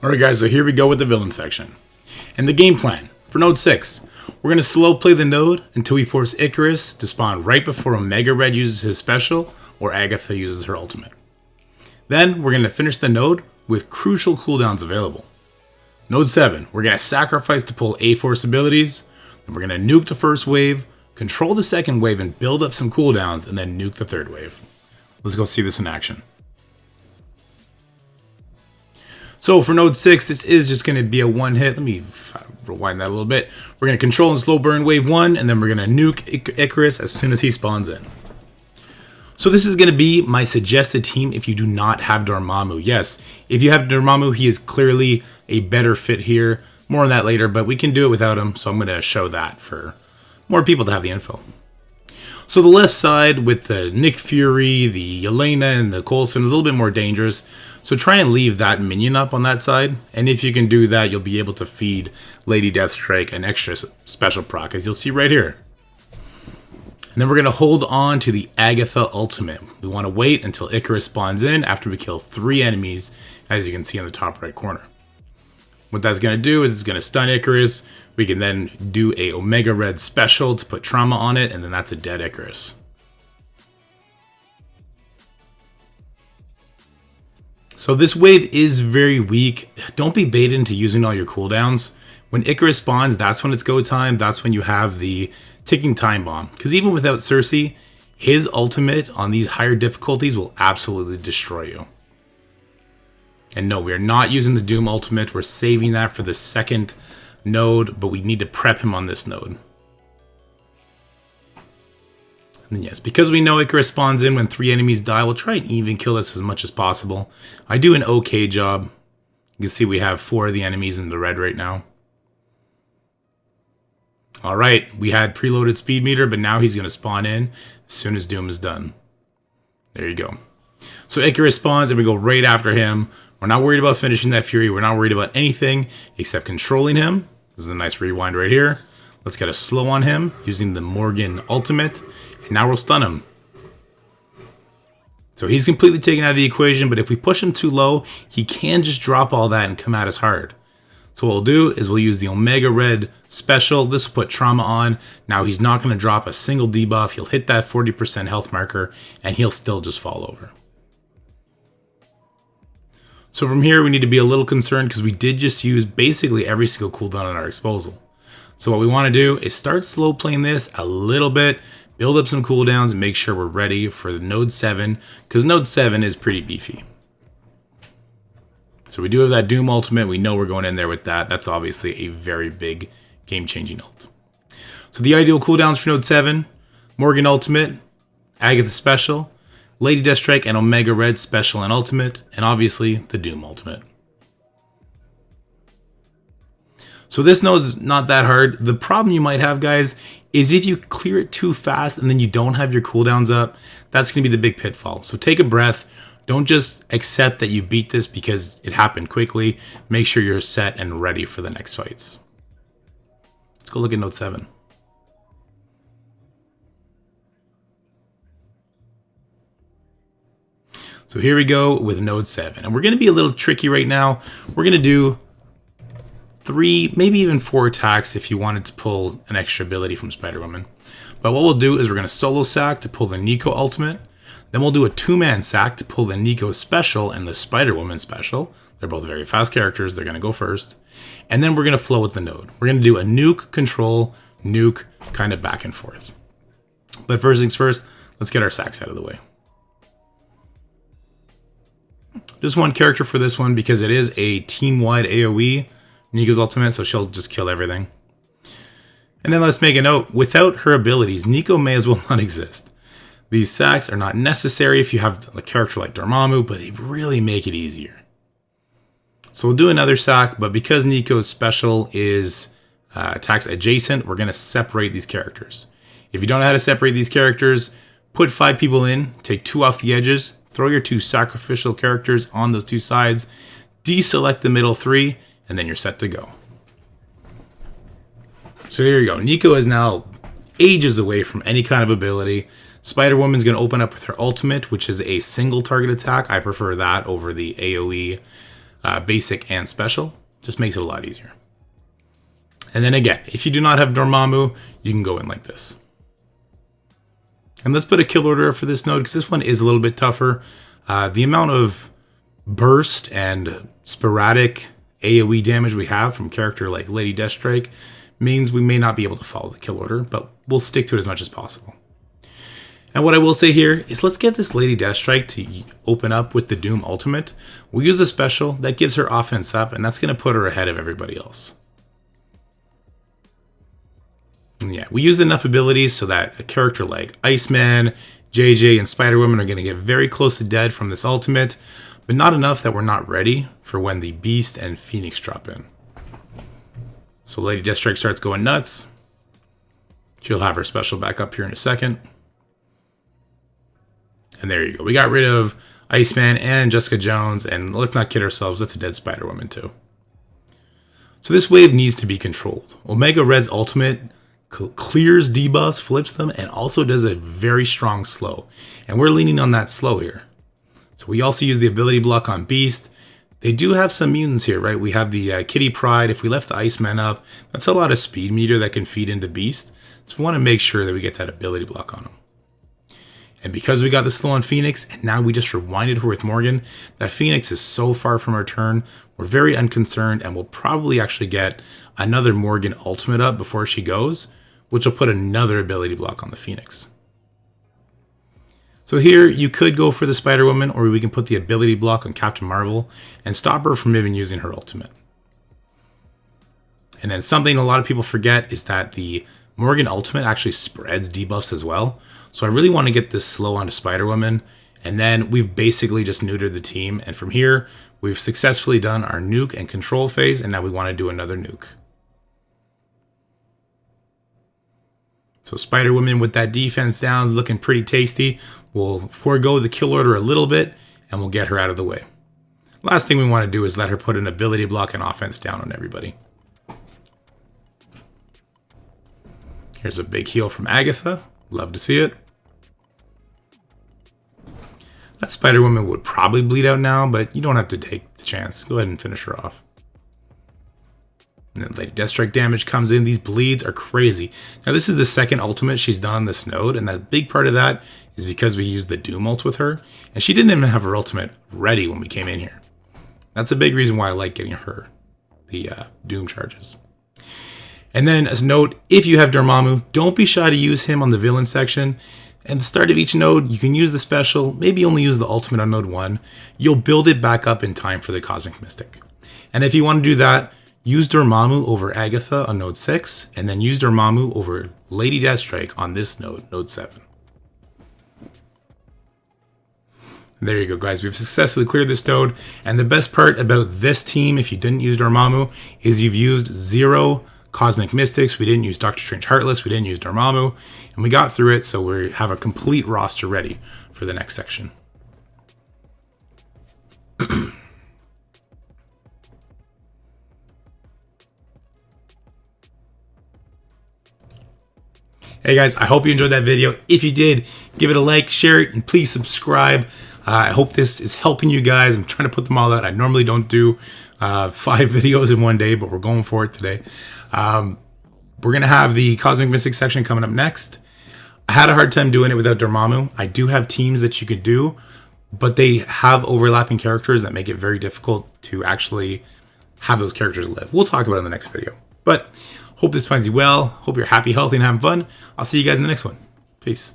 Alright guys, so here we go with the villain section. And the game plan for node 6. We're going to slow play the node until we force Icarus to spawn right before Omega Red uses his special or Agatha uses her ultimate. Then we're going to finish the node with crucial cooldowns available. Node 7, we're going to sacrifice to pull A-Force abilities, then we're going to nuke the first wave, control the second wave and build up some cooldowns, and then nuke the third wave. Let's go see this in action. So for node 6, this is just going to be a one hit. Let me rewind that a little bit. We're going to control and slow burn wave 1, and then we're going to nuke Icarus as soon as he spawns in. So this is going to be my suggested team if you do not have Dormammu. Yes, if you have Dormammu, he is clearly a better fit here. More on that later, but we can do it without him, so I'm going to show that for more people to have the info. So the left side with the Nick Fury, the Yelena, and the Coulson is a little bit more dangerous. So try and leave that minion up on that side. And if you can do that, you'll be able to feed Lady Deathstrike an extra special proc, as you'll see right here. And then we're going to hold on to the Agatha ultimate. We want to wait until Icarus spawns in after we kill 3 enemies, as you can see in the top right corner. What that's going to do is it's going to stun Icarus. We can then do a Omega Red special to put trauma on it, and then that's a dead Icarus. So this wave is very weak. Don't be baited into using all your cooldowns. When Icarus spawns, that's when it's go time. That's when you have the ticking time bomb. Because even without Cersei, his ultimate on these higher difficulties will absolutely destroy you. And no, we are not using the Doom ultimate. We're saving that for the second node, but we need to prep him on this node. And then yes, because we know Icarus spawns in when 3 enemies die, we'll try and even kill this as much as possible. I do an okay job. You can see we have 4 of the enemies in the red right now. Alright, we had preloaded speed meter, but now he's going to spawn in as soon as Doom is done. There you go. So Icarus spawns and we go right after him. We're not worried about finishing that Fury. We're not worried about anything except controlling him. This is a nice rewind right here. Let's get a slow on him using the Morgan ultimate. And now we'll stun him. So he's completely taken out of the equation, but if we push him too low, he can just drop all that and come at us hard. So what we'll do is we'll use the Omega Red special. This will put trauma on. Now he's not going to drop a single debuff. He'll hit that 40% health marker, and he'll still just fall over. So from here, we need to be a little concerned because we did just use basically every single cooldown at our disposal. So what we want to do is start slow playing this a little bit, build up some cooldowns, and make sure we're ready for the node 7, because node 7 is pretty beefy. So we do have that Doom ultimate. We know we're going in there with that. That's obviously a very big game-changing ult. So the ideal cooldowns for node 7, Morgan ultimate, Agatha special, Lady Deathstrike and Omega Red special and ultimate, and obviously the Doom ultimate. So this node is not that hard. The problem you might have, guys, is if you clear it too fast and then you don't have your cooldowns up, that's going to be the big pitfall. So take a breath. Don't just accept that you beat this because it happened quickly. Make sure you're set and ready for the next fights. Let's go look at node 7. So here we go with node 7. And we're going to be a little tricky right now. We're going to do 3, maybe even 4 attacks if you wanted to pull an extra ability from Spider-Woman. But what we'll do is we're going to solo sack to pull the Nico ultimate. Then we'll do a 2-man sack to pull the Nico special and the Spider-Woman special. They're both very fast characters. They're going to go first. And then we're going to flow with the node. We're going to do a nuke, control, nuke, kind of back and forth. But first things first, let's get our sacks out of the way. Just one character for this one because it is a team-wide AoE, Nico's ultimate, so she'll just kill everything. And then let's make a note, without her abilities, Nico may as well not exist. These sacks are not necessary if you have a character like Dormammu, but they really make it easier. So we'll do another sack, but because Nico's special is attacks adjacent, we're going to separate these characters. If you don't know how to separate these characters, put 5 people in, take 2 off the edges, throw your 2 sacrificial characters on those 2 sides, deselect the middle 3, and then you're set to go. So there you go. Nico is now ages away from any kind of ability. Spider-Woman's going to open up with her ultimate, which is a single target attack. I prefer that over the AoE basic and special. Just makes it a lot easier. And then again, if you do not have Dormammu, you can go in like this. And let's put a kill order for this node, because this one is a little bit tougher. The amount of burst and sporadic AoE damage we have from character like Lady Deathstrike means we may not be able to follow the kill order, but we'll stick to it as much as possible. And what I will say here is let's get this Lady Deathstrike to open up with the Doom ultimate. We'll use a special that gives her offense up, and that's going to put her ahead of everybody else. And yeah, we use enough abilities so that a character like Iceman, JJ, and Spider-Woman are going to get very close to dead from this ultimate, but not enough that we're not ready for when the Beast and Phoenix drop in. So Lady Deathstrike starts going nuts. She'll have her special back up here in a second. And there you go. We got rid of Iceman and Jessica Jones, and let's not kid ourselves, that's a dead Spider-Woman too. So this wave needs to be controlled. Omega Red's ultimate clears debuffs, flips them, and also does a very strong slow. And we're leaning on that slow here. So we also use the ability block on Beast. They do have some mutants here, right? We have the Kitty Pryde. If we left the Iceman up, that's a lot of speed meter that can feed into Beast. So we want to make sure that we get that ability block on him. And because we got the slow on Phoenix, and now we just rewinded her with Morgan, that Phoenix is so far from her turn, we're very unconcerned, and we'll probably actually get another Morgan ultimate up before she goes, which will put another ability block on the Phoenix. So here, you could go for the Spider-Woman, or we can put the ability block on Captain Marvel and stop her from even using her ultimate. And then something a lot of people forget is that the Morgan ultimate actually spreads debuffs as well. So I really want to get this slow onto Spider-Woman, and then we've basically just neutered the team. And from here, we've successfully done our nuke and control phase, and now we want to do another nuke. So Spider-Woman with that defense down is looking pretty tasty. We'll forego the kill order a little bit, and we'll get her out of the way. Last thing we want to do is let her put an ability block and offense down on everybody. Here's a big heal from Agatha. Love to see it. That Spider-Woman would probably bleed out now, but you don't have to take the chance. Go ahead and finish her off. And then Lady Deathstrike damage comes in. These bleeds are crazy. Now this is the second ultimate she's done on this node, and that big part of that is because we used the Doom ult with her, and she didn't even have her ultimate ready when we came in here. That's a big reason why I like getting her the Doom charges. And then as a note, if you have Dormammu, don't be shy to use him on the villain section. At the start of each node, you can use the special, maybe only use the ultimate on node 1. You'll build it back up in time for the Cosmic Mystic. And if you want to do that, use Dormammu over Agatha on node 6, and then use Dormammu over Lady Deathstrike on this node, node 7. There you go, guys. We've successfully cleared this node, and the best part about this team, if you didn't use Dormammu, is you've used 0 Cosmic Mystics. We didn't use Doctor Strange Heartless. We didn't use Dormammu, and we got through it, so we have a complete roster ready for the next section. Hey guys, I hope you enjoyed that video. If you did, give it a like, share it, and please subscribe. I hope this is helping you guys. I'm trying to put them all out. I normally don't do 5 videos in one day, but we're going for it today. We're going to have the Cosmic Mystic section coming up next. I had a hard time doing it without Dormammu. I do have teams that you could do, but they have overlapping characters that make it very difficult to actually have those characters live. We'll talk about it in the next video. But hope this finds you well. Hope you're happy, healthy, and having fun. I'll see you guys in the next one. Peace.